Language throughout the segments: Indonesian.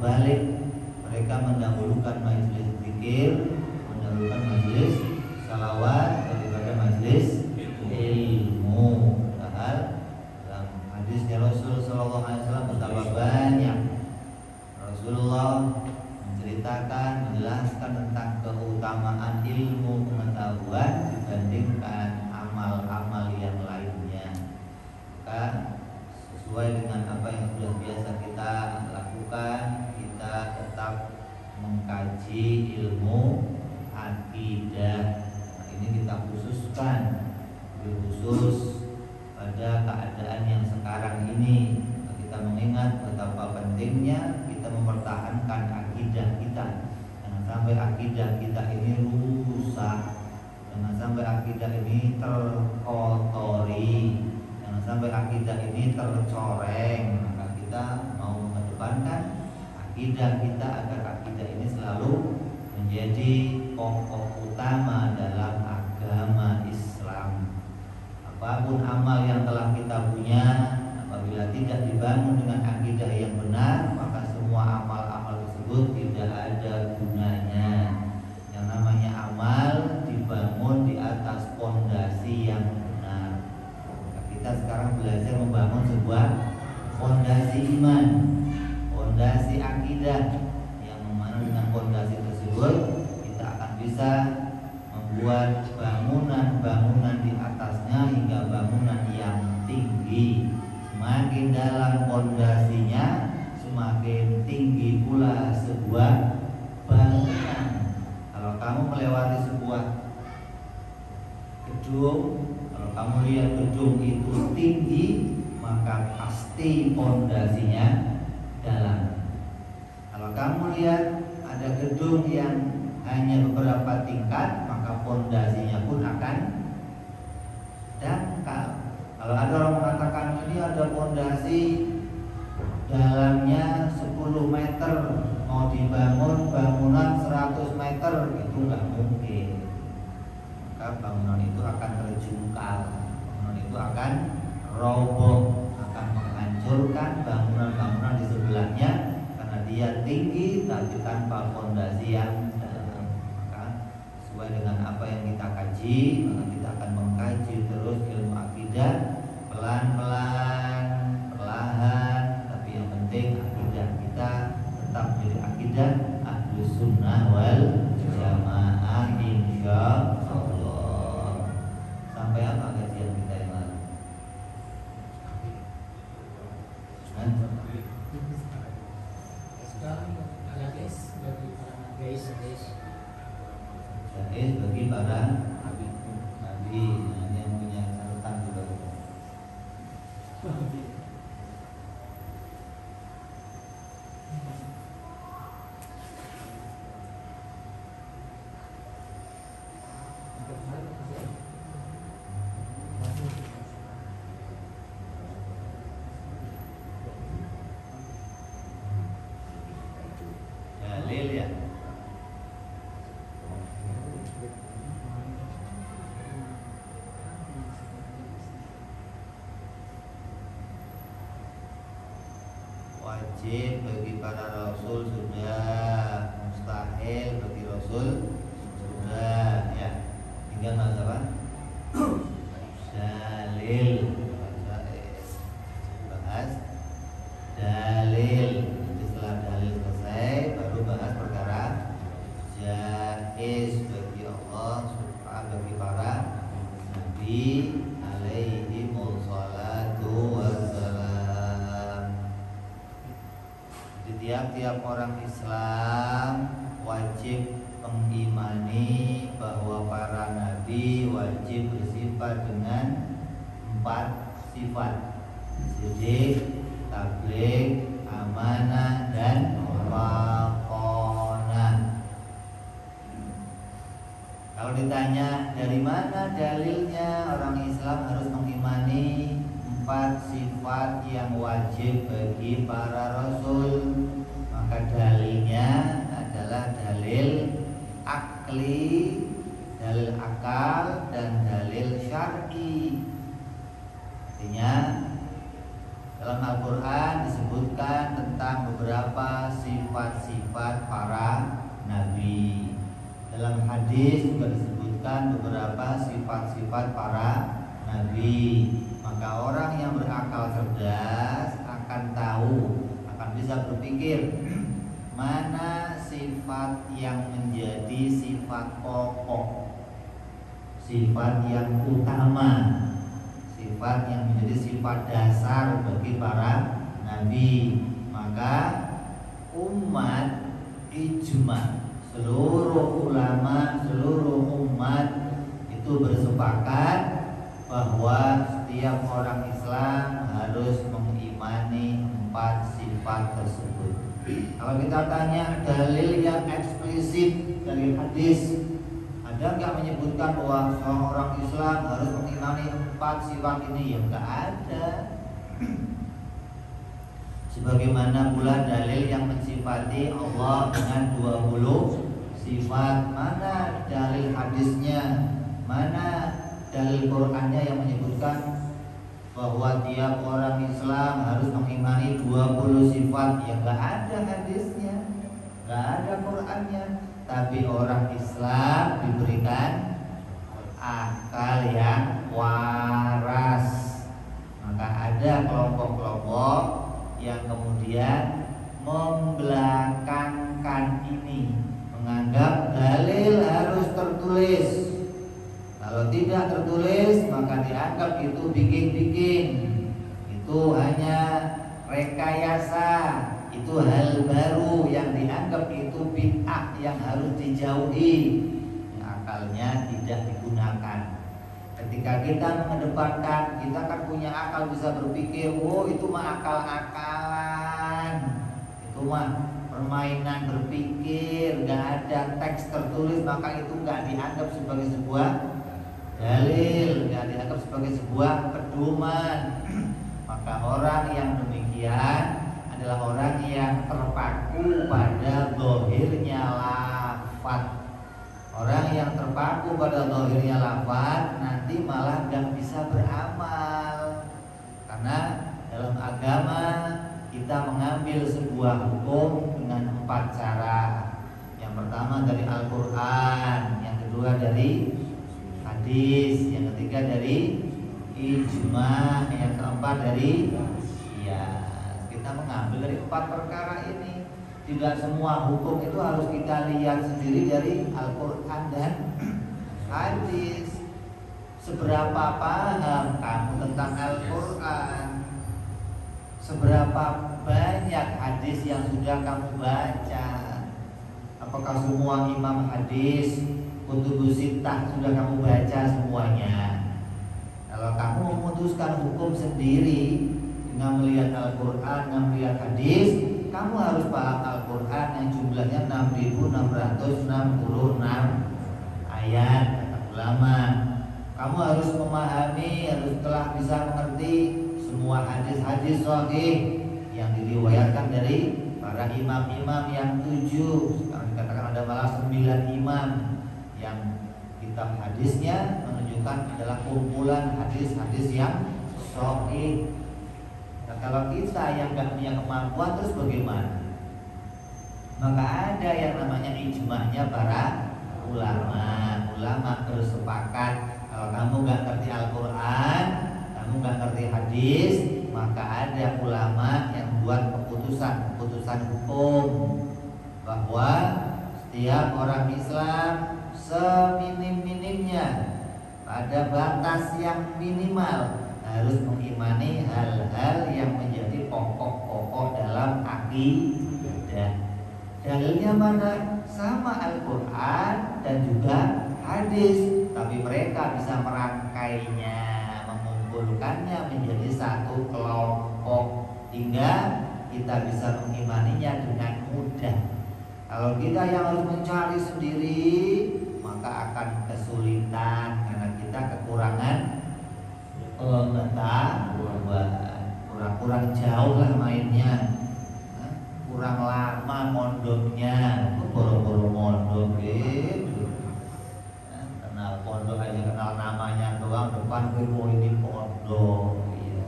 berbalik, mereka mendahulukan majelis zikir, mendahulukan majelis salawat daripada majelis ilmu. Padahal dalam hadisnya Rasul Sallallahu Alaihi Wasallam betapa banyak Rasulullah menceritakan, menjelaskan tentang keutamaan ilmu pengetahuan dibandingkan amal-amal yang lainnya. Maka sesuai dengan apa yang sudah biasa kita lakukan, kita tetap mengkaji ilmu akidah. Nah, ini kita khususkan, khusus pada keadaan yang sekarang ini. Kita mengingat betapa pentingnya kita mempertahankan akidah kita. Jangan sampai akidah kita ini rusak, jangan sampai akidah ini terkotori, jangan sampai akidah ini tercoreng. Maka kita mau mengedepankan akidah kita agar akidah ini selalu menjadi pokok utama dalam agama Islam. Apapun amal yang telah kita punya, apabila tidak dibangun dengan akidah yang benar, maka semua amal-amal tersebut tidak ada gunanya. Yang namanya amal dibangun di atas fondasi yang benar. Maka kita sekarang belajar membangun sebuah fondasi iman, fondasi akidah, yang mana dengan fondasi tersebut kita akan bisa membuat bangunan-bangunan di atasnya hingga bangunan yang tinggi. Semakin dalam fondasinya, semakin tinggi pula sebuah bangunan. Kalau kamu melewati sebuah gedung, kalau kamu lihat gedung itu tinggi, maka pasti fondasinya dalam. Kalau kamu lihat ada gedung yang hanya beberapa tingkat, maka fondasinya pun akan dangkal. Kalau ada orang mengatakan ini ada fondasi dalamnya 10 meter, mau dibangun bangunan 100 meter, itu nggak mungkin. Maka bangunan itu akan terjungkal, bangunan itu akan roboh, akan menghancurkan bangunan-bangunan di sebelahnya karena dia tinggi tapi tanpa fondasi yang dalam. Maka sesuai dengan apa yang kita kaji, maka kita akan mengkaji terus ilmu akidah pelan-pelan, perlahan, tapi yang penting akidah kita tetap menjadi akidah Ahlus Sunnah wal Jamaah insyaallah. Sampai apa kajian kita yang lalu? Jais bagi para nabi yang punya catatan juga. Dalil ya. Wajib bagi para rasul sudah, mustahil bagi rasul sudah, ya. Tinggal bahas apa? Dalil. Bahas dalil. Nanti setelah dalil selesai, baru bahas perkara jaiz bagi Allah, bagi para nabi alaihi wassalatu wassalam. Jadi tiap-tiap orang Islam wajib mengimani bahwa para nabi wajib bersifat dengan 4 sifat: sidik, tabligh, amanah, dan makonah. Kalau ditanya dari mana dalilnya orang Islam harus mengimani 4 sifat yang wajib bagi para rasul, maka dalilnya adalah dalil akli, dalil akal, dan dalil syar'i. Artinya dalam Al-Quran disebutkan tentang beberapa sifat hadis juga disebutkan beberapa sifat-sifat para nabi. Maka orang yang berakal cerdas akan tahu, akan bisa berpikir mana sifat yang menjadi sifat pokok, sifat yang utama, sifat yang menjadi sifat dasar bagi para nabi. Maka umat ijma, seluruh ulama, seluruh umat itu bersepakat bahwa setiap orang Islam harus mengimani 4 sifat tersebut. Kalau kita tanya dalil yang eksplisit dari hadis, ada nggak menyebutkan bahwa seorang Islam harus mengimani 4 sifat ini? Ya nggak ada. Sebagaimana pula dalil yang mensifati Allah dengan 20 sifat. Mana dalil hadisnya? Mana dalil Qur'annya yang menyebutkan bahwa tiap orang Islam harus mengimani 20 sifat? Ya nggak ada hadisnya, nggak ada Qur'annya. Tapi orang Islam diberikan akal yang waras. Maka ada kelompok-kelompok yang kemudian membelakangkan ini, menganggap dalil harus tertulis. Kalau tidak tertulis maka dianggap itu bikin-bikin, itu hanya rekayasa, itu hal baru yang dianggap itu bid'ah yang harus dijauhi. Akalnya tidak digunakan. Ketika kita mengedepankan, kita kan punya akal, bisa berpikir, oh itu mah akal-akalan, itu mah permainan berpikir, gak ada teks tertulis, maka itu gak dianggap sebagai sebuah dalil, gak dianggap sebagai sebuah pedoman. Maka orang yang demikian adalah orang yang terpaku pada zahirnya lafaz. Orang yang terpaku pada zahirnya lafaz nanti malah gak bisa beramal. Karena dalam agama kita mengambil sebuah hukum dengan 4 cara. Yang pertama dari Al-Quran, yang kedua dari hadis, yang ketiga dari ijma, yang keempat dari qiyas. Kita mengambil dari 4 perkara ini. Tidak semua hukum itu harus kita lihat sendiri dari Al-Quran dan hadis. Seberapa paham kamu tentang Al-Quran? Seberapa banyak hadis yang sudah kamu baca? Apakah semua imam hadis, kutubus sittah sudah kamu baca semuanya? Kalau kamu memutuskan hukum sendiri dengan melihat Al-Quran, dengan melihat hadis, kamu harus paham Al-Quran yang jumlahnya 6.666 ayat, kata ulama. Kamu harus memahami, harus telah bisa mengerti semua hadis-hadis sahih yang diriwayatkan dari para imam-imam yang 7. Sekarang dikatakan ada malah 9 imam yang kitab hadisnya menunjukkan adalah kumpulan hadis-hadis yang sahih. Nah, kalau kita yang gak punya kemampuan terus bagaimana? Maka ada yang namanya ijma'nya para ulama. Ulama bersepakat kalau kamu gak ngerti Al-Quran, kamu gak ngerti hadis, maka ada ulama yang buat keputusan hukum bahwa setiap orang Islam seminim-minimnya pada batas yang minimal harus mengimani hal-hal yang menjadi pokok-pokok dalam akidah. Dalilnya mana? Sama Al-Quran dan juga hadis, tapi mereka bisa merangkainya, mengumpulkannya menjadi satu kelompok hingga kita bisa mengimaninya dengan mudah. Kalau kita yang harus mencari sendiri, maka akan kesulitan karena kita kekurangan kurang jauh lah mainnya, kurang lama mondoknya, boro-boro mondok gitu. Kenal pondok aja, kenal namanya doang, depan gue ini pondok. Iya.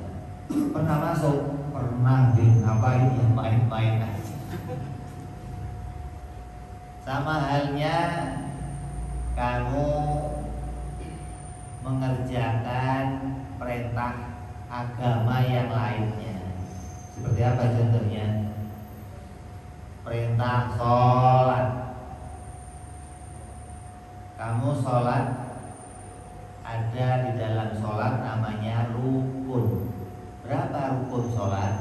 Pernah masuk? Pernah. Ngapain ya? Main-main aja. Sama halnya kamu mengerjakan perintah agama yang lainnya. Seperti apa contohnya? Perintah sholat. Kamu sholat, ada di dalam sholat namanya rukun. Berapa rukun sholat?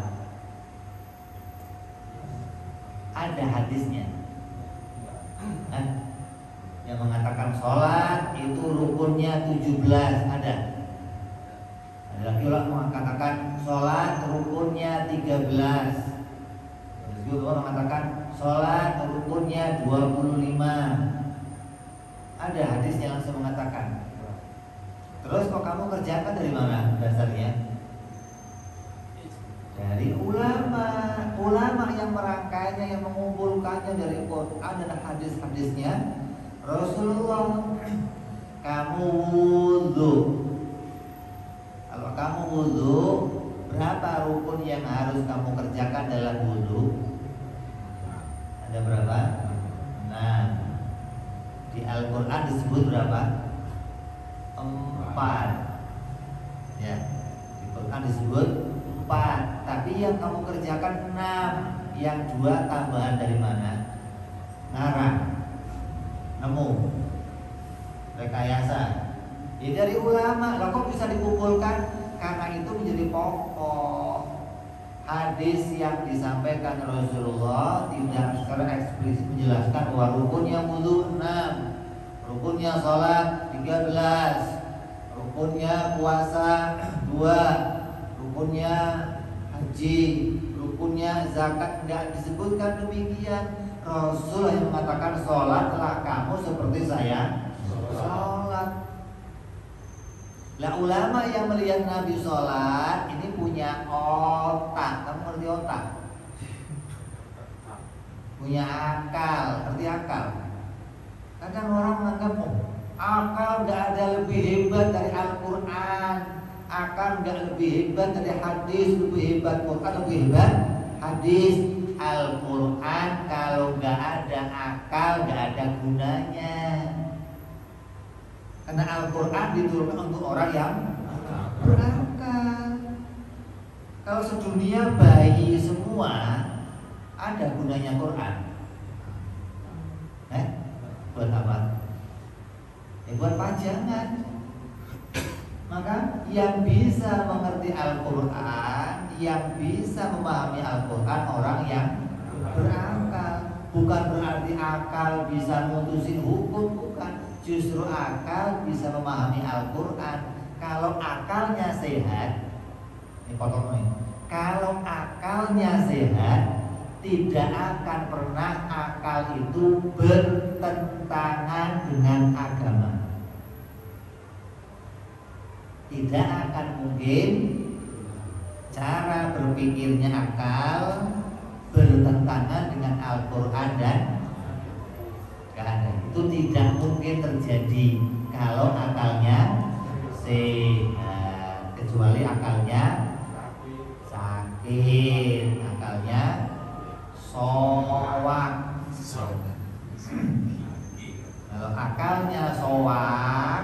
Ada hadisnya yang mengatakan sholat itu rukunnya 17. Ada lagi ulama mengatakan sholat rukunnya 13. Ada juga mengatakan sholat rukunnya 25. Ada hadisnya langsung mengatakan. Terus kok kamu kerjakan dari mana dasarnya? Dari ulama yang merangkainya, yang mengumpulkannya dari Quran dan hadis-hadisnya Rasulullah. Kamu wudhu. Kalau kamu wudhu, berapa rukun yang harus kamu kerjakan dalam wudhu? Ada berapa? Nah, di Al-Quran disebut berapa? 4. Ya, di Quran disebut 4. Tapi yang kamu kerjakan 6. Yang 2 tambahan dari mana? Ngarang, nemu, rekayasa. Ini dari ulama. Lah kok bisa dikumpulkan? Karena itu menjadi pokok hadis yang disampaikan Rasulullah tidak secara eksplisit menjelaskan bahwa rukunnya wudu 6, rukunnya sholat 13, rukunnya puasa 2, rukunnya haji, rukunnya zakat. Tidak disebutkan demikian. Rasul yang mengatakan sholatlah kamu seperti saya sholat. Lah ulama yang melihat Nabi sholat ini punya otak. Kamu ngerti otak? Punya akal. Ngerti akal? Kadang orang menganggap akal gak ada lebih hebat dari Al-Quran, akal gak lebih hebat dari hadis, lebih hebat Quran, lebih hebat hadis. Al-Quran kalau gak ada akal gak ada gunanya. Karena Al-Quran diturunkan untuk orang yang berakal. Kalau sedunia bayi semua, ada gunanya Quran? Buat apa? Ya buat pajangan. Maka yang bisa mengerti Al-Quran, yang bisa memahami Al-Quran orang yang berakal. Bukan berarti akal bisa mutusin hukum, bukan. Justru akal bisa memahami Al-Quran. Kalau akalnya sehat, ini potong nih. Kalau akalnya sehat, tidak akan pernah akal itu bertentangan dengan agama. Tidak akan mungkin cara berpikirnya akal bertentangan dengan Al-Quran dan gak ada. Itu tidak mungkin terjadi kalau akalnya sehat, kecuali akalnya sakit, akalnya soak. Kalau akalnya soak,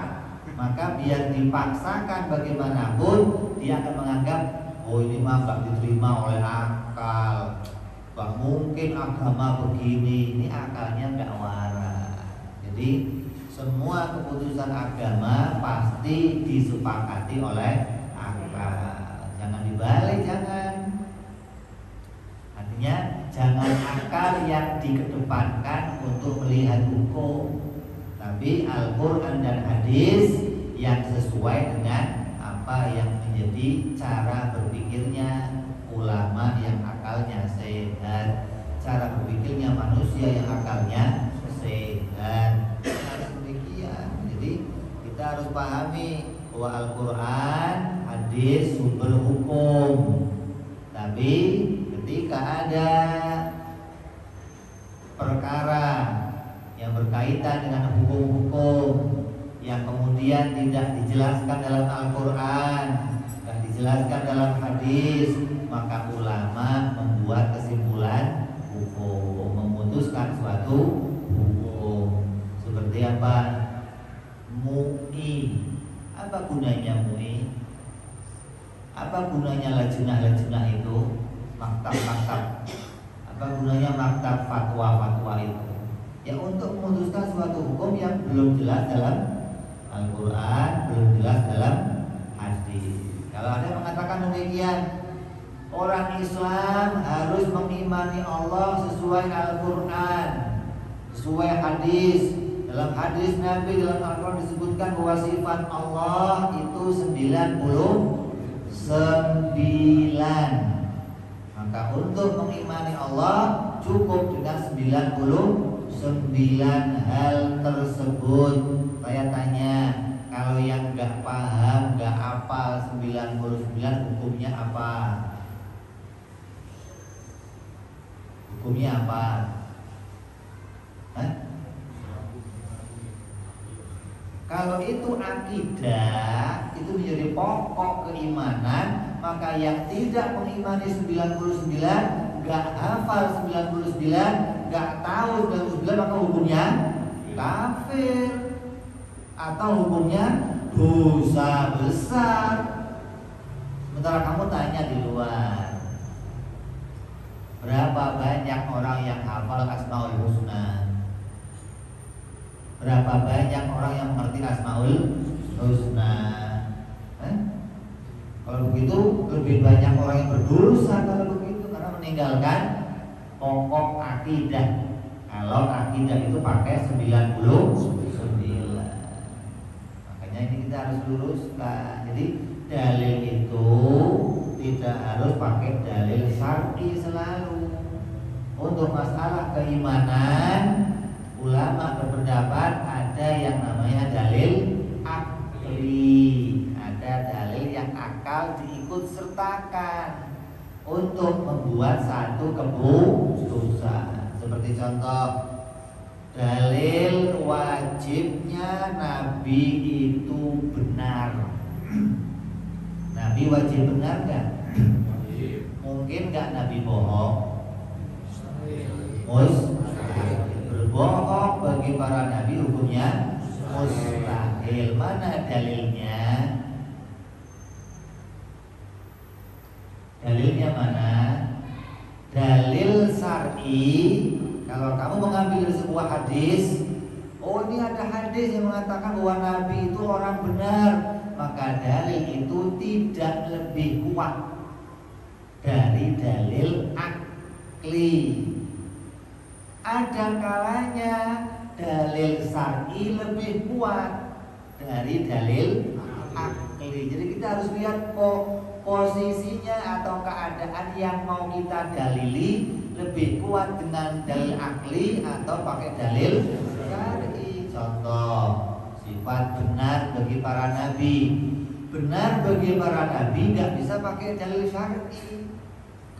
maka biar dipaksakan bagaimanapun dia akan menganggap, oh ini mah gak diterima oleh akal, gak mungkin agama begini. Ini akalnya gak waras. Jadi semua keputusan agama pasti disepakati oleh akal. Jangan dibalik, jangan. Artinya jangan akal yang dikedepankan untuk melihat hukum, tapi Al-Quran dan hadis yang sesuai dengan apa yang menjadi cara berpikirnya ulama yang akalnya sehat, cara berpikirnya manusia yang akalnya sehat. Harus demikian. Jadi kita harus pahami bahwa Al-Quran, hadis sumber hukum. Tapi ketika ada perkara yang berkaitan dengan hukum-hukum yang kemudian tidak dijelaskan dalam Al-Quran, tidak dijelaskan dalam hadis, maka ulama membuat kesimpulan hukum, memutuskan suatu hukum. Seperti apa? MUI. Apa gunanya MUI? Apa gunanya lajnah-lajnah itu? Maktab-maktab. Apa gunanya maktab fatwa-fatwa itu? Ya untuk memutuskan suatu hukum yang belum jelas dalam Al-Quran, belum jelas dalam hadis. Kalau ada yang mengatakan demikian, orang Islam harus mengimani Allah sesuai Al-Quran, sesuai hadis. Dalam hadis Nabi, dalam Al-Quran disebutkan bahwa sifat Allah itu 99. Maka untuk mengimani Allah cukup dengan 99 hal tersebut. Saya tanya, kalau yang nggak paham, nggak hafal 99 hukumnya apa? Hukumnya apa? Hah? Kalau itu akidah, itu menjadi pokok keimanan, maka yang tidak mengimani 99, nggak hafal 99, nggak tahu 99, maka hukumnya kafir atau hukumnya dosa besar. Sementara kamu tanya di luar, berapa banyak orang yang hafal Asmaul Husna? Berapa banyak orang yang mengerti Asmaul Husna? Kalau begitu lebih banyak orang yang berdosa kalau begitu, karena meninggalkan pokok akidah. Kalau akidah itu pakai 99. Makanya ini kita harus luruskan. Jadi dalil itu tidak harus pakai dalil syar'i selalu. Untuk masalah keimanan, ulama berpendapat ada yang namanya dalil akli, ada dalil yang akal diikut sertakan untuk membuat satu keputusan. Seperti contoh, dalil wajibnya Nabi itu benar. Nabi wajib benar gak? Mungkin gak Nabi bohong? Berbohong bagi para nabi hukumnya mustahil. Mana dalilnya? Dalilnya mana? Dalil syar'i. Kalau kamu mengambil dari sebuah hadis, oh ini ada hadis yang mengatakan bahwa Nabi itu orang benar, maka dalil itu tidak lebih kuat dari dalil akli. Ada kalanya dalil syar'i lebih kuat dari dalil akli. Jadi kita harus lihat posisinya atau keadaan yang mau kita dalili lebih kuat dengan dalil akli atau pakai dalil syar'i. Contoh, sifat benar bagi para nabi. Benar bagi para nabi nggak bisa pakai dalil syar'i.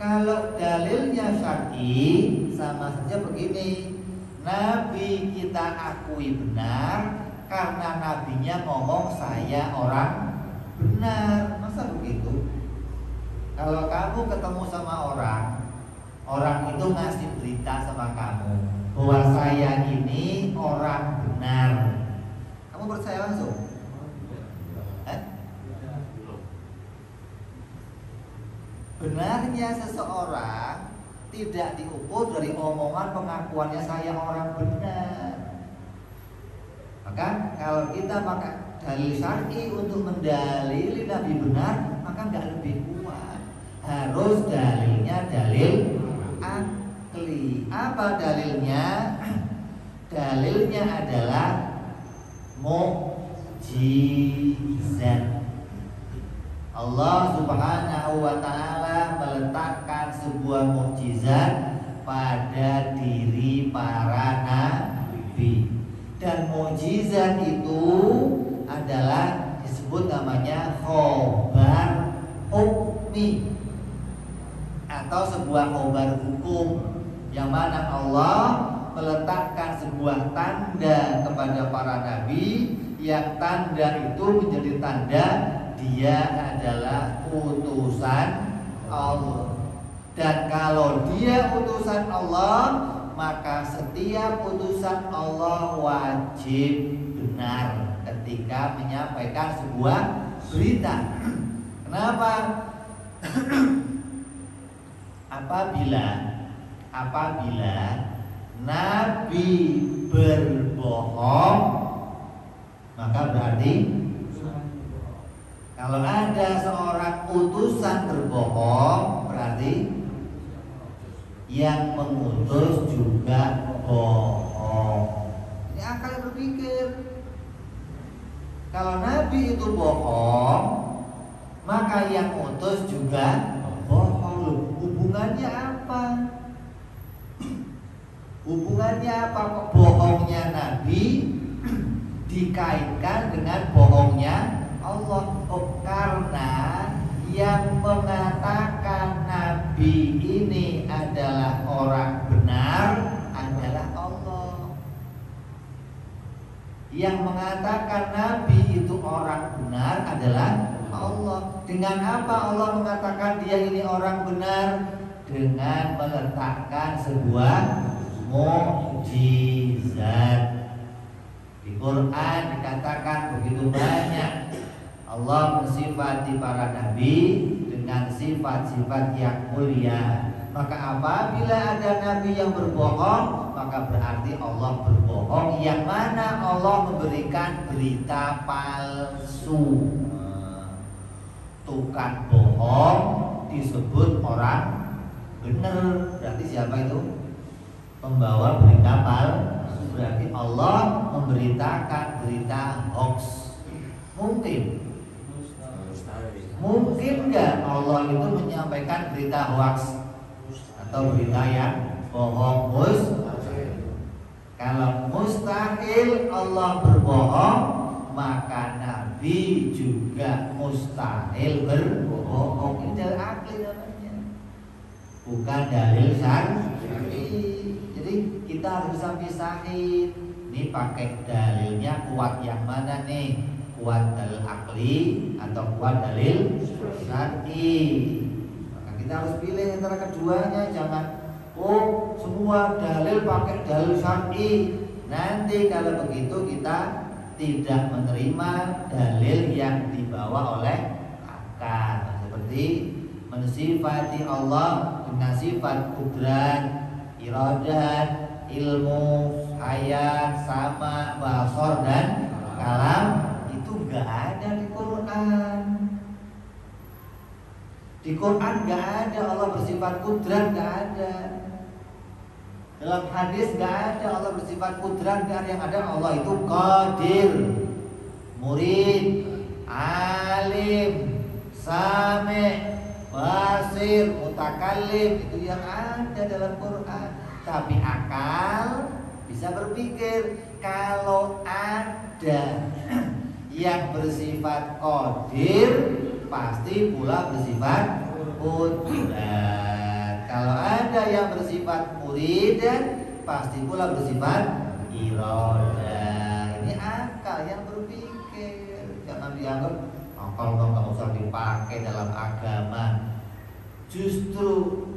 Kalau dalilnya syar'i sama saja begini, nabi kita akui benar karena nabinya ngomong saya orang benar. Masa begitu? Kalau kamu ketemu sama orang itu ngasih berita sama kamu bahwa saya ini orang benar, kamu percaya langsung? Benarnya seseorang tidak diukur dari omongan pengakuannya saya orang benar. Maka kalau kita pakai dalil syar'i untuk mendalili Nabi benar, maka nggak lebih kuat. Harus dalilnya dalil akli. Apa dalilnya? Dalilnya adalah mukjizat. Allah Subhanahu wa ta'ala meletakkan sebuah mukjizat pada diri para nabi. Dan mukjizat itu adalah disebut namanya khobar hukmi atau sebuah khobar hukum, yang mana Allah meletakkan sebuah tanda kepada para nabi, yang tanda itu menjadi tanda dia adalah utusan Allah. Dan kalau dia utusan Allah, maka setiap utusan Allah wajib benar ketika ketika menyampaikan sebuah berita. Kenapa? Apabila Nabi berbohong, maka berarti kalau ada seorang utusan berbohong, berarti yang mengutus juga bohong. Ini akal berpikir. Kalau Nabi itu bohong, maka yang utus juga bohong. Hubungannya apa? Hubungannya apa kok bohongnya Nabi dikaitkan dengan bohongnya Allah? Oh, karena yang mengatakan Nabi ini adalah orang benar adalah Allah. Yang mengatakan Nabi itu orang benar adalah Allah. Dengan apa Allah mengatakan dia ini orang benar? Dengan meletakkan sebuah mukjizat. Di Quran dikatakan begitu banyak Allah mensifati para nabi dengan sifat-sifat yang mulia. Maka apabila ada nabi yang berbohong, maka berarti Allah berbohong. Yang mana Allah memberikan berita palsu. Tukang bohong disebut orang benar. Berarti siapa itu? Membawa berita palsu. Berarti Allah memberitakan berita hoax. Mungkin nggak Allah itu menyampaikan berita hoax atau berita yang bohong? Kalau mustahil Allah berbohong, maka Nabi juga mustahil berbohong. Ini dalil akli namanya, bukan dalil syar'i. Jadi kita harus bisa pisahin. Ini pakai dalilnya kuat yang mana nih? Kuat dalil akli atau kuat dalil syar'i. Maka kita harus pilih antara keduanya. Jangan semua dalil pakai dalil syar'i. Nanti kalau begitu kita tidak menerima dalil yang dibawa oleh akal. Seperti mensifati Allah dengan sifat kudrat, iradat, ilmu, hayat, sama, basar dan kalam. Gak ada di Quran. Di Quran gak ada Allah bersifat kudrat, gak ada. Dalam hadis gak ada Allah bersifat kudrat, gak ada. Yang ada Allah itu qadir, murid, alim, sami', basir, mutakallim. Itu yang ada dalam Quran. Tapi akal bisa berpikir kalau ada yang bersifat qadir pasti pula bersifat kudrat. Kalau ada yang bersifat murid pasti pula bersifat iradah. Ini akal yang berpikir. Jangan dianggap akal nggak usah dipakai dalam agama. Justru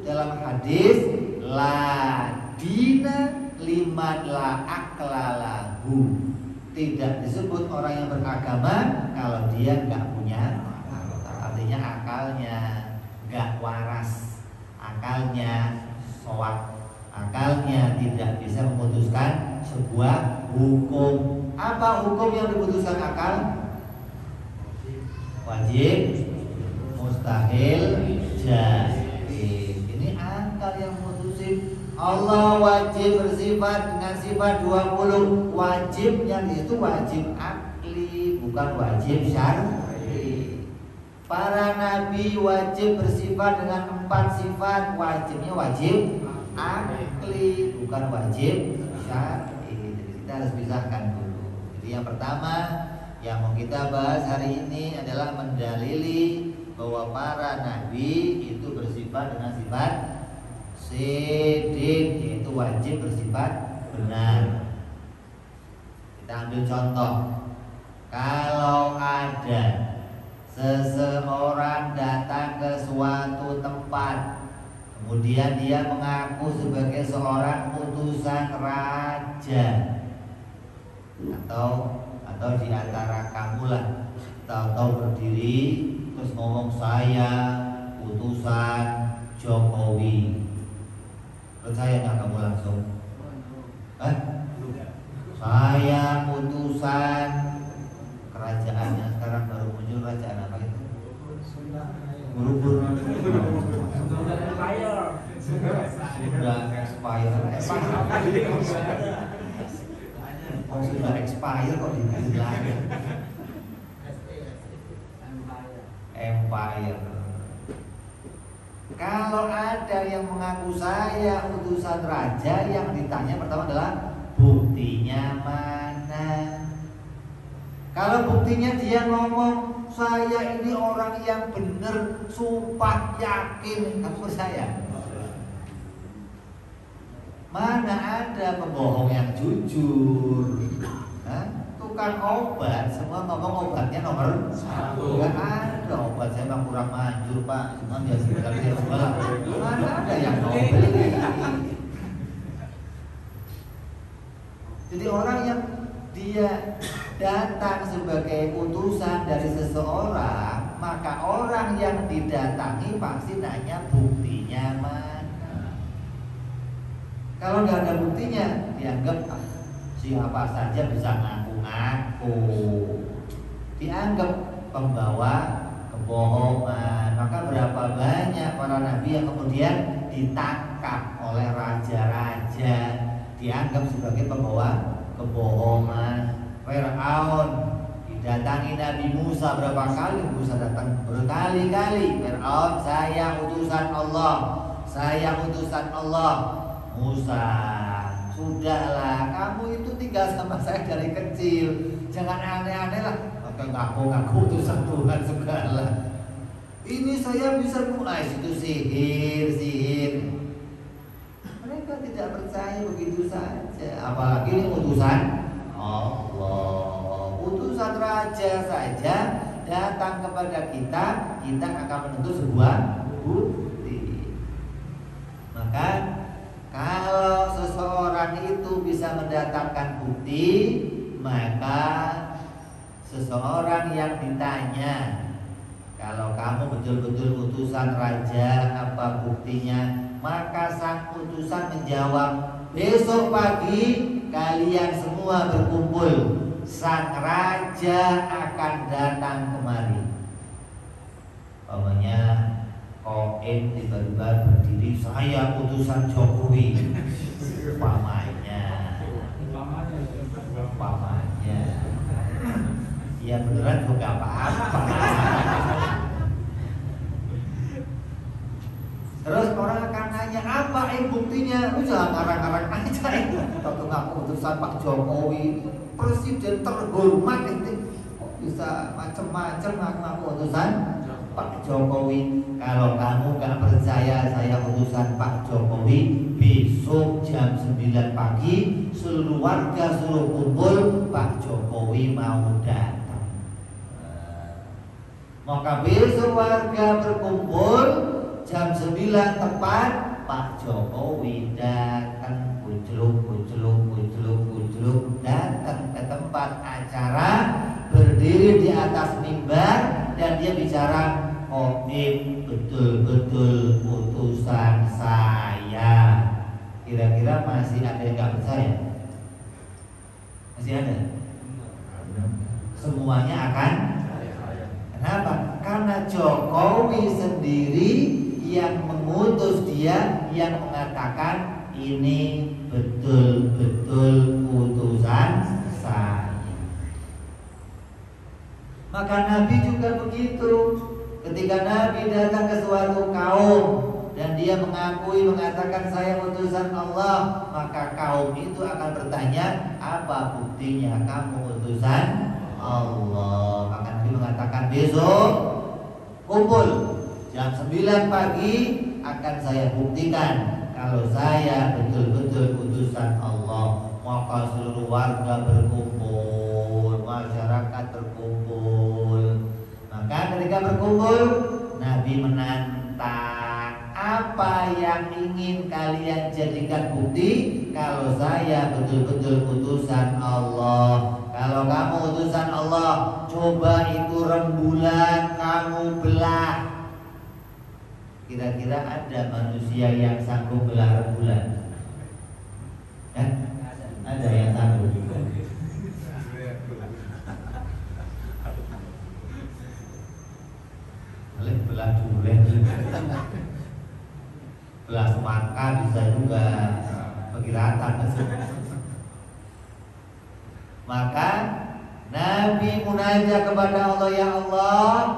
dalam hadis la dina liman la aklalahu. Tidak disebut orang yang beragama kalau dia nggak punya akal. Artinya akalnya nggak waras, akalnya soak, akalnya tidak bisa memutuskan sebuah hukum. Apa hukum yang diputuskan akal? Wajib, mustahil, jaiz. Ini akal yang memutuskan. Allah wajib bersifat dengan sifat 20. Wajibnya itu wajib akli, bukan wajib syar'i. Para nabi wajib bersifat dengan 4 sifat. Wajibnya wajib akli, bukan wajib syar'i. Jadi kita harus pisahkan dulu. Jadi yang pertama yang mau kita bahas hari ini adalah mendalili bahwa para nabi itu bersifat dengan sifat siddiq, yaitu wajib bersifat benar. Kita ambil contoh. Kalau ada seseorang datang ke suatu tempat, kemudian dia mengaku sebagai seorang utusan raja atau atau di antara kamulah tahu-tahu berdiri terus ngomong saya utusan Jokowi, percaya nggak kamu langsung? Saya utusan kerajaannya, sekarang baru muncul kerajaan apa itu? Buru-buru sudah expired kok dibilang Empire. Kalau ada yang mengaku saya utusan raja, yang ditanya pertama adalah buktinya mana? Kalau buktinya dia ngomong saya ini orang yang benar, sumpah yakin, kamu percaya? Mana ada pembohong yang jujur? Tukang obat semua ngomong obatnya nomor 1. Enggak ada obat saya memang kurang manjur pak, cuma biasa sekali dia sebelah. Mana ada yang mau beli? Jadi orang yang dia datang sebagai utusan dari seseorang, maka orang yang didatangi pasti nanya buktinya mana. Kalau nggak ada buktinya, dianggap siapa saja bisa ngaku-ngaku, dianggap pembawa kebohongan. Maka berapa banyak para nabi yang kemudian ditangkap oleh raja-raja, dianggap sebagai pembawa kebohongan. Fir'aun didatangi Nabi Musa berapa kali? Musa datang berkali-kali. Fir'aun, saya utusan Allah, saya utusan Allah. Musa, sudahlah, kamu itu tinggal sama saya dari kecil, jangan aneh-aneh lah. Pakai ngaku-ngaku utusan Tuhan segala. Ini saya bisa mulai itu sihir. Mereka tidak percaya begitu saja. Apalagi ini utusan Allah, utusan raja saja datang kepada kita, kita akan menuntut sebuah bukti. Maka kalau seseorang itu bisa mendatangkan bukti, maka seseorang yang ditanya, kalau kamu betul-betul utusan raja, apa buktinya? Maka sang utusan menjawab, besok pagi kalian semua berkumpul, sang raja akan datang kemari. Pokoknya Koim tiba-tiba berdiri, saya utusan Jokowi. Umpamanya ya beneran juga apa-apa. Terus orang akan nanya, apa buktinya? Lu jangan ngarang-ngarang aja itu. Kalau ngaku utusan Pak Jokowi, presiden terhormat itu, kok bisa macam-macam ngaku utusan Pak Jokowi. Kalau kamu gak percaya saya utusan Pak Jokowi, besok jam 9 pagi seluruh warga suruh kumpul, Pak Jokowi mau datang. Maka besok warga berkumpul jam 9 tepat, Pak Jokowi datang, kuceluk datang ke tempat acara, berdiri di atas mimbar dan dia bicara, Koim betul-betul utusan saya. Kira-kira masih ada yang gak percaya? Masih ada? Semuanya akan. Kenapa? Karena Jokowi sendiri yang mengutus dia, yang mengatakan ini betul-betul utusan saya. Maka Nabi juga begitu. Ketika Nabi datang ke suatu kaum dan dia mengatakan saya utusan Allah, maka kaum itu akan bertanya, apa buktinya kamu utusan Allah? Maka Nabi mengatakan, besok kumpul jam 9 pagi akan saya buktikan kalau saya betul-betul utusan Allah. Maka seluruh warga berkumpul, masyarakat berkumpul. Maka ketika berkumpul, Nabi menantang, apa yang ingin kalian jadikan bukti kalau saya betul-betul utusan Allah? Kalau kamu utusan Allah, coba itu rembulan kamu belah. Kira-kira ada manusia yang sanggup belah rembulan? Ada yang sanggup? Belah durian, belah semangka bisa juga, bagi rata. Maka Nabi munajat kepada Allah, ya Allah,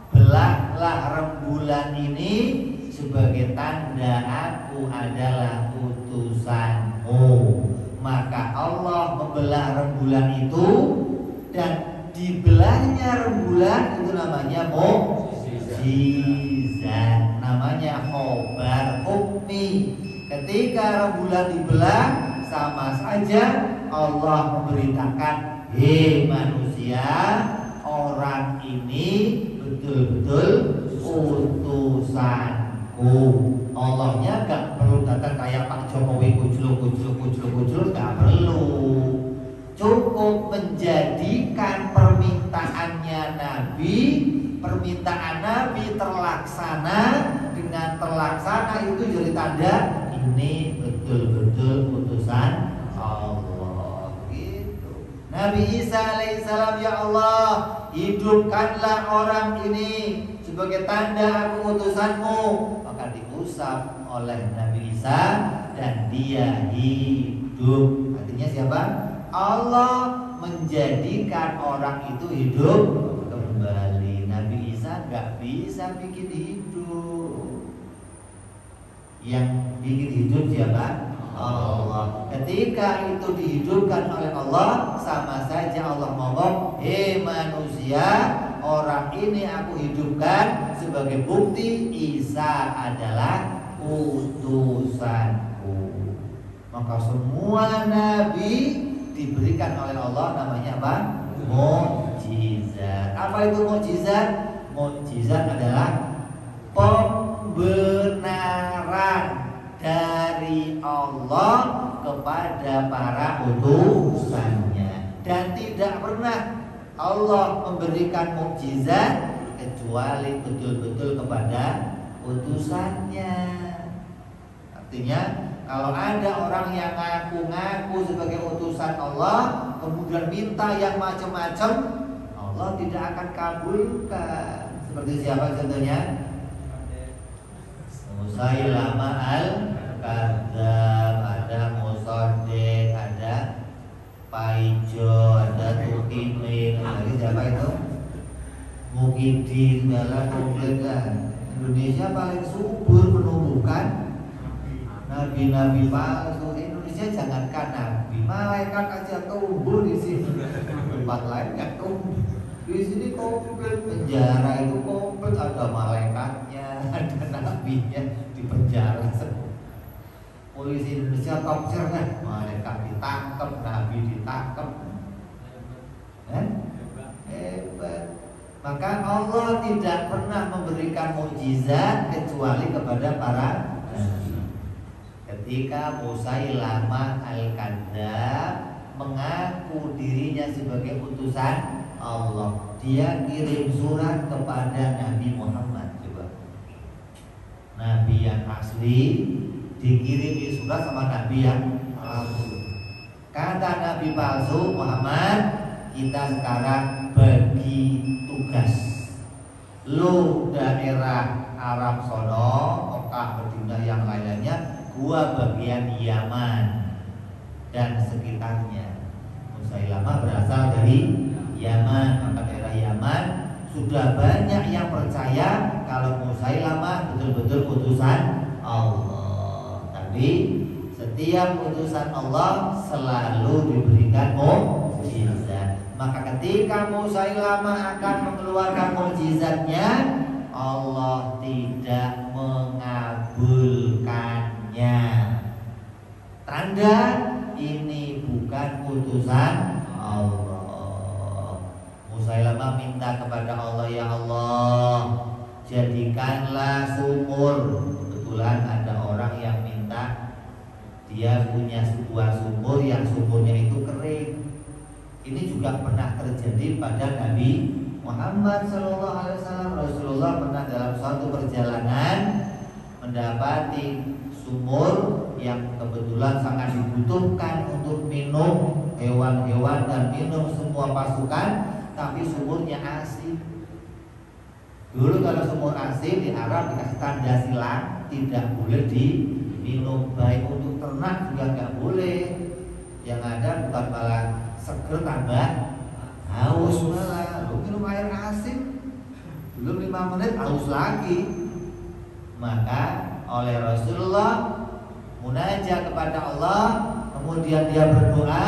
belahlah rembulan ini sebagai tanda aku adalah utusanmu. Maka Allah membelah rembulan itu, dan dibelahnya rembulan itu namanya mukjizat, namanya khobar hukmi. Ketika rembulan dibelah, sama saja Allah memberitakan, hei manusia, orang ini betul-betul utusanku. Allahnya gak perlu datang kayak Pak Jokowi kucluk, gak perlu. Cukup menjadikan permintaan Nabi terlaksana. Dengan terlaksana itu jadi tanda ini betul-betul utusan Allah. Gitu. Nabi Isa alaihissalam, ya Allah, hidupkanlah orang ini sebagai tanda aku utusanmu. Maka diusap oleh Nabi Isa dan dia hidup. Artinya siapa? Allah menjadikan orang itu hidup kembali. Nabi Isa gak bisa bikin hidup. Yang bikin hidup siapa? Allah. Ketika itu dihidupkan oleh Allah, sama saja Allah ngomong, hei manusia, orang ini aku hidupkan sebagai bukti Isa adalah utusanku. Maka semua nabi diberikan oleh Allah namanya apa? Mukjizat. Apa itu mukjizat? Mukjizat adalah pembenaran dari Allah kepada para utusannya. Dan tidak pernah Allah memberikan mukjizat kecuali betul-betul kepada utusannya. Artinya kalau ada orang yang ngaku-ngaku sebagai utusan Allah, kemudian minta yang macam-macam, Allah tidak akan kabulkan. Seperti siapa contohnya? Musailamah al-Kadzdzab, ada Musaddiq, ada Paijo, ada Tukimin. Jadi siapa itu? Mukidin, segala komplit kan. Indonesia paling subur penumbukan nabi-nabi palsu. Indonesia jangankan nabi, malaikat aja tumbuh di sini. Tempat lain nggak tumbuh. Di sini komplit, penjara itu komplit, ada malaikatnya, ada nabinya di penjara semua. Polisi Indonesia top cerdas, malaikat ditangkap, nabi ditangkap. Hebat. Maka Allah tidak pernah memberikan mukjizat kecuali kepada para nabi. Ketika Musailamah al-Kadzdzab mengaku dirinya sebagai utusan Allah, dia kirim surat kepada Nabi Muhammad. Coba, Nabi yang asli dikirimi surat sama Nabi yang palsu. Kata Nabi palsu, Muhammad, kita sekarang bagi tugas. Lu daerah Arab sono, Mekah, Madinah yang lainnya, gua bagian Yaman dan sekitarnya. Musailamah berasal dari Yaman, maka daerah Yaman sudah banyak yang percaya kalau Musailamah betul-betul utusan Allah. Tapi setiap utusan Allah selalu diberikan mukjizat. Maka ketika Musailamah akan mengeluarkan mukjizatnya, Allah tidak mengabulkannya. Tanda ini bukan utusan Allah. Musailamah minta kepada Allah, ya Allah, jadikanlah sumur. Kebetulan ada orang yang minta, dia punya sebuah sumur yang sumurnya itu kering. Ini juga pernah terjadi pada Nabi Muhammad SAW. Rasulullah pernah dalam suatu perjalanan mendapati sumur yang kebetulan sangat dibutuhkan untuk minum hewan-hewan dan minum semua pasukan, tapi sumurnya asin. Dulu kalau sumur asin di Arab dikasih tanda silang, tidak boleh diminum, baik untuk ternak juga nggak boleh. Yang ada bukan malah seger tambah haus, malah lu minum air asin belum 5 menit haus lagi. Maka oleh Rasulullah munajat kepada Allah, kemudian dia berdoa,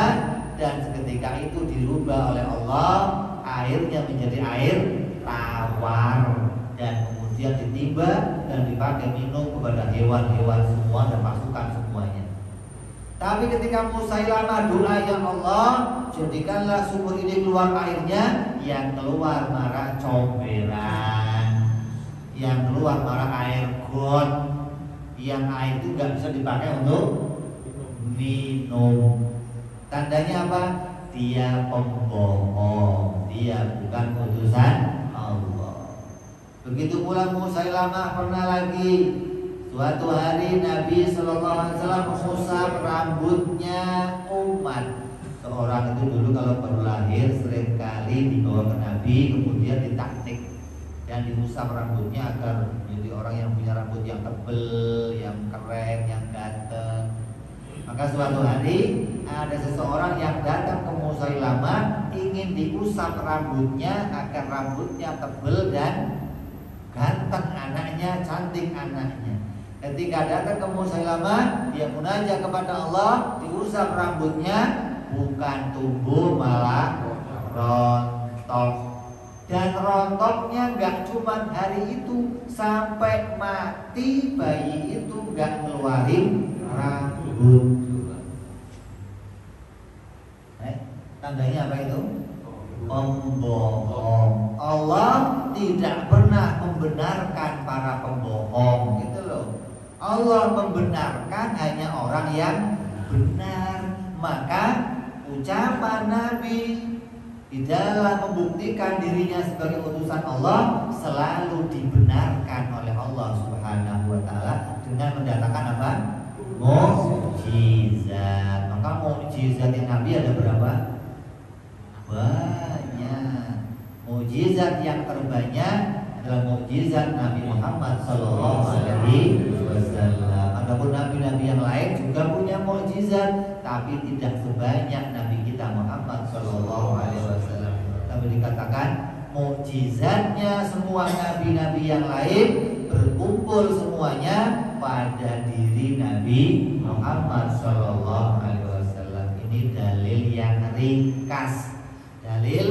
dan seketika itu dirubah oleh Allah, airnya menjadi air tawar, dan kemudian ditimba dan dipakai minum kepada hewan-hewan semua dan pasukan semuanya. Tapi ketika Musailamah doa, ya Allah, jadikanlah sumur ini keluar airnya, yang keluar marah comberan, yang keluar marah air got, yang air itu nggak bisa dipakai untuk minum. Tandanya apa? Dia pembohong, dia bukan utusan Allah. Begitu pula Musailamah pernah lagi. Suatu hari Nabi SAW mengusap rambutnya umat. Seorang itu dulu kalau baru lahir seringkali dibawa ke Nabi, kemudian ditaktik dan diusap rambutnya agar menjadi orang yang punya rambut yang tebal, yang keren, yang ganteng. Maka suatu hari ada seseorang yang datang ke Musailamah ingin diusap rambutnya agar rambutnya tebal dan ganteng anaknya, cantik anaknya. Ketika datang ke Musailamah, dia munajat kepada Allah, diusap rambutnya, bukan tumbuh malah rontok. Dan rontoknya gak cuma hari itu, sampai mati bayi itu gak ngeluarin rambut. Tandanya apa itu? Pembohong. Allah tidak pernah membenarkan para pembohong, gitu loh. Allah membenarkan hanya orang yang benar. Maka ucapan Nabi di dalam membuktikan dirinya sebagai utusan Allah selalu dibenarkan oleh Allah Subhanahu wa taala dengan mendatangkan apa? Mukjizat. Maka mukjizat yang Nabi ada berapa? Banyak. Mukjizat yang terbanyak adalah mukjizat Nabi Muhammad SAW. Adapun nabi-nabi yang lain juga punya mukjizat, tapi tidak sebanyak Nabi kita Muhammad SAW. Tapi dikatakan mukjizatnya semua nabi-nabi yang lain berkumpul semuanya pada diri Nabi Muhammad SAW. Ini dalil yang ringkas, dalil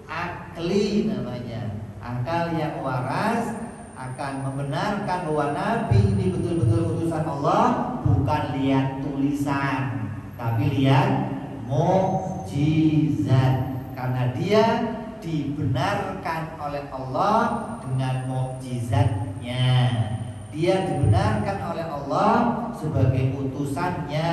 akli namanya, akal yang waras akan membenarkan bahwa Nabi ini betul-betul utusan Allah, bukan lihat tulisan, tapi lihat mukjizat. Karena dia dibenarkan oleh Allah dengan mukjizatnya. Dia dibenarkan oleh Allah sebagai utusannya.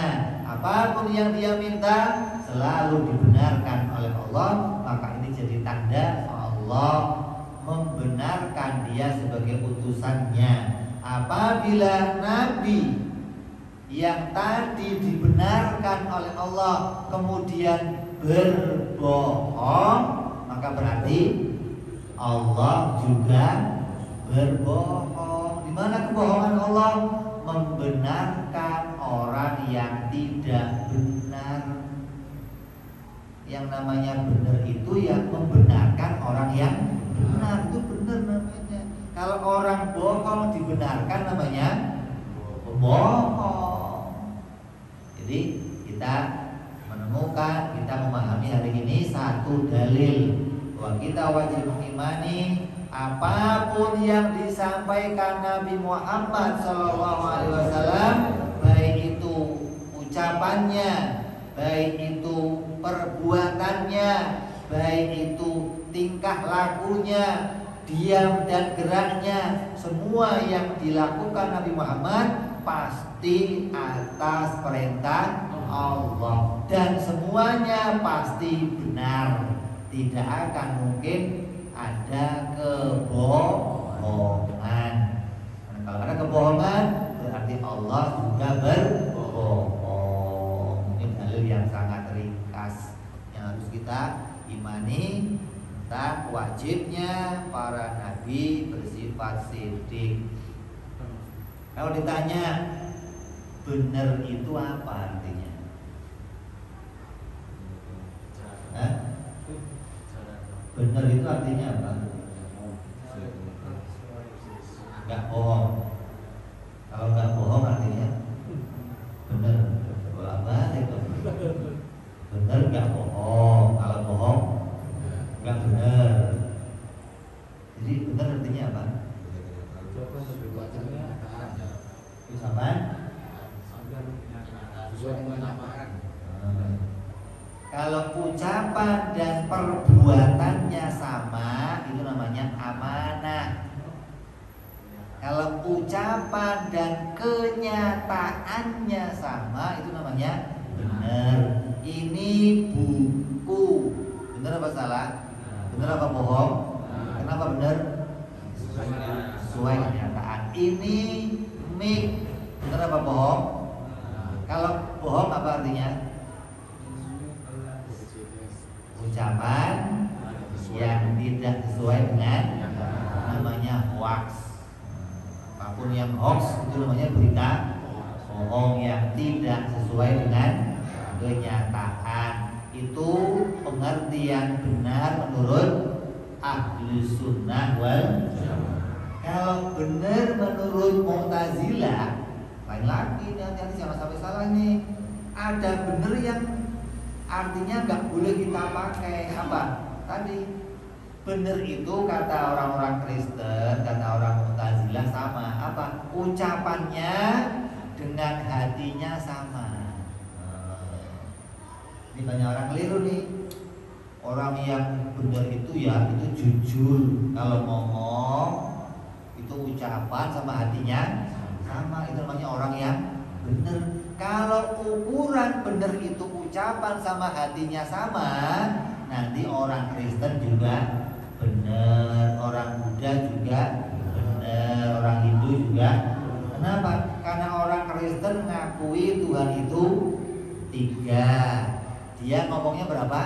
Apapun yang dia minta selalu dibenarkan oleh Allah. Maka ini jadi tanda Allah membenarkan dia sebagai utusannya. Apabila Nabi yang tadi dibenarkan oleh Allah kemudian berbohong, maka berarti Allah juga berbohong. Di mana kebohongan Allah? Membenarkan orang yang tidak benar. Yang namanya benar itu yang membenarkan orang yang benar, itu benar namanya. Kalau orang bohong dibenarkan namanya bohong. Jadi kita menemukan, kita memahami hari ini satu dalil bahwa kita wajib mengimani apapun yang disampaikan Nabi Muhammad SAW, baik itu ucapannya, baik itu perbuatannya, baik itu tingkah lakunya, diam dan geraknya, semua yang dilakukan Nabi Muhammad pasti atas perintah Allah dan semuanya pasti benar. Tidak akan mungkin ada kebohongan. Kalau ada kebohongan berarti Allah juga berbohong. Ini dalil yang sangat ringkas yang harus kita imani tentang wajibnya para nabi bersifat siddiq. Kalau ditanya benar itu apa artinya? Hah? Benar itu artinya apa? Enggak bohong. Kalau enggak bohong artinya benar. Bolak-balik itu. Benar enggak bohong. Kalau bohong enggak benar. Jadi benar artinya apa? Sama? Kalau ucapan dan perbuatannya sama, itu namanya amanah. Kalau ucapan dan kenyataannya sama, itu namanya benar. Ini buku. Benar apa salah? Benar apa bohong? Kenapa benar? Sesuai kenyataan. Ini mic. Benar apa bohong? Kalau bohong apa artinya? Ucapan yang tidak sesuai dengan namanya hoax. Apapun yang hoax itu namanya berita bohong yang tidak sesuai dengan kenyataan. Itu pengertian benar menurut ahli sunnah wal jamaah. Kalau benar menurut Mu'tazilah lain lagi, nanti jangan sampai salah nih. Ada benar yang artinya nggak boleh kita pakai apa? Tadi benar itu kata orang-orang Kristen, kata orang Mu'tazilah sama apa? Ucapannya dengan hatinya sama. Ini banyak orang keliru nih. Orang yang benar itu ya itu jujur. Kalau ngomong itu ucapan sama hatinya sama. Itu namanya orang yang benar. Kalau ukuran benar itu ucapan sama hatinya sama, nanti orang Kristen juga benar, orang Buddha juga benar, orang Hindu juga. Kenapa? Karena orang Kristen mengakui Tuhan itu 3. Dia ngomongnya berapa?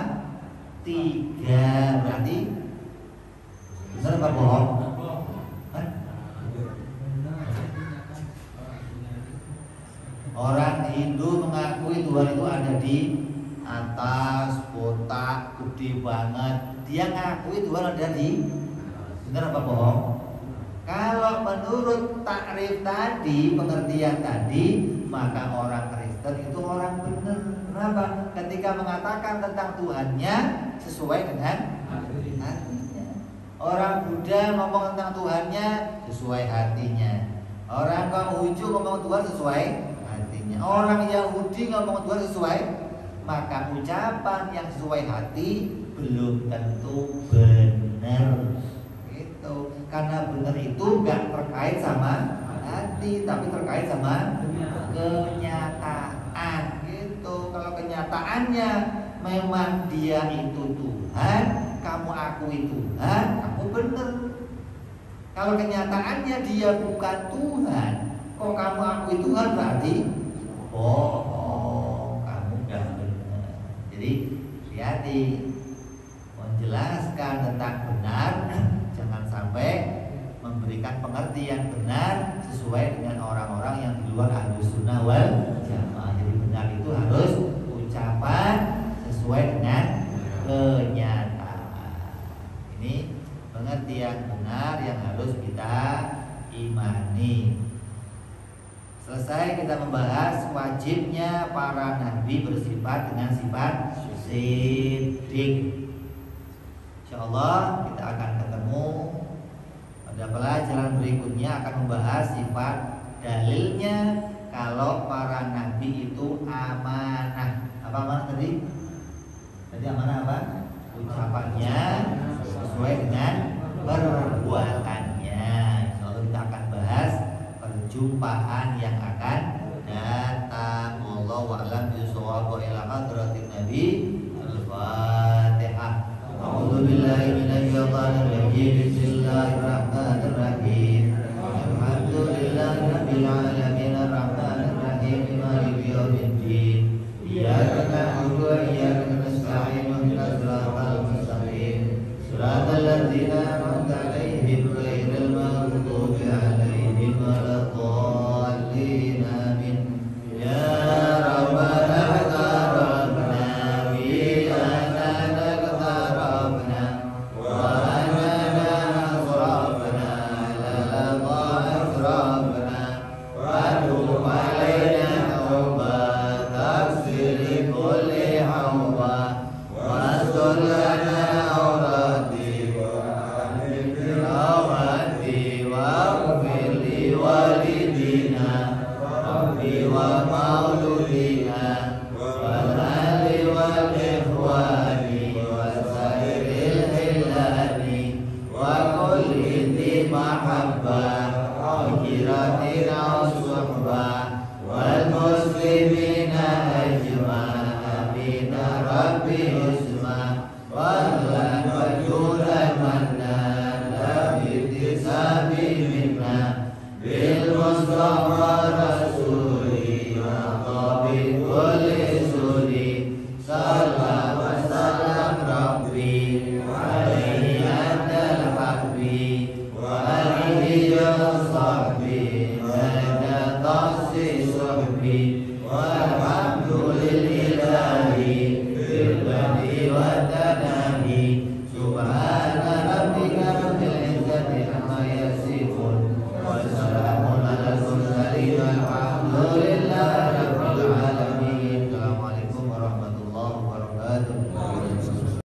3. Berarti benar apa bohong? Orang Hindu mengakui Tuhan itu ada di atas, kotak, gede banget. Dia ngakui Tuhan ada di benar apa bohong? Kalau menurut takrif tadi, pengertian tadi, maka orang Kristen itu orang benar. Kenapa? Ketika mengatakan tentang Tuhannya sesuai dengan hatinya. Orang Buddha ngomong tentang Tuhannya sesuai hatinya. Orang Konghucu ngomong Tuhan sesuai hatinya. Orang Yahudi ngomong Tuhan sesuai, maka ucapan yang sesuai hati belum tentu benar. Gitu. Karena benar itu nggak terkait sama hati, tapi terkait sama kenyataan. Gitu. Kalau kenyataannya memang dia itu Tuhan, kamu akui Tuhan, kamu benar. Kalau kenyataannya dia bukan Tuhan, kok kamu akui Tuhan, berarti bohong, kamu gak benar. Jadi hati-hati menjelaskan tentang benar, jangan sampai memberikan pengertian benar sesuai dengan orang-orang yang di luar Ahlus Sunnah wal Jamaah. Jadi benar itu harus ucapan sesuai dengan kenyataan. Ini pengertian benar yang harus kita imani. Selesai kita membahas wajibnya para nabi bersifat dengan sifat siddiq. Insyaallah kita akan ketemu pada pelajaran berikutnya, akan membahas sifat dalilnya kalau para nabi itu amanah. Apa amanah tadi? Tadi amanah apa? Ucapannya sesuai dengan perbuatannya. Insyaallah kita akan bahas perjumpaan yang akan wallahu a'lam bishawab. Wa ila hadratin nabi. Al-Fatihah. A'udzu billahi minasy syaithanir rajim. Bismillahirrahmanirrahim. Alhamdulillahi rabbil alamin arrahmanir rahim maliki yaumiddin. Iyyaka na'budu wa iyyaka nasta'in ihdinas siratal mustaqim. Siratal ladzina an'amta 'alaihim ghairil maghdubi 'alaihim waladdallin. Amin. Ya Rabbana taqabbal minna innaka taqabbal wa anna asrafna la asrafna wa tub 'alaina tawbatan taghfir kulli hawba wa lana awrati wa ahlil rawati wa ighfir li walidina rabbi wa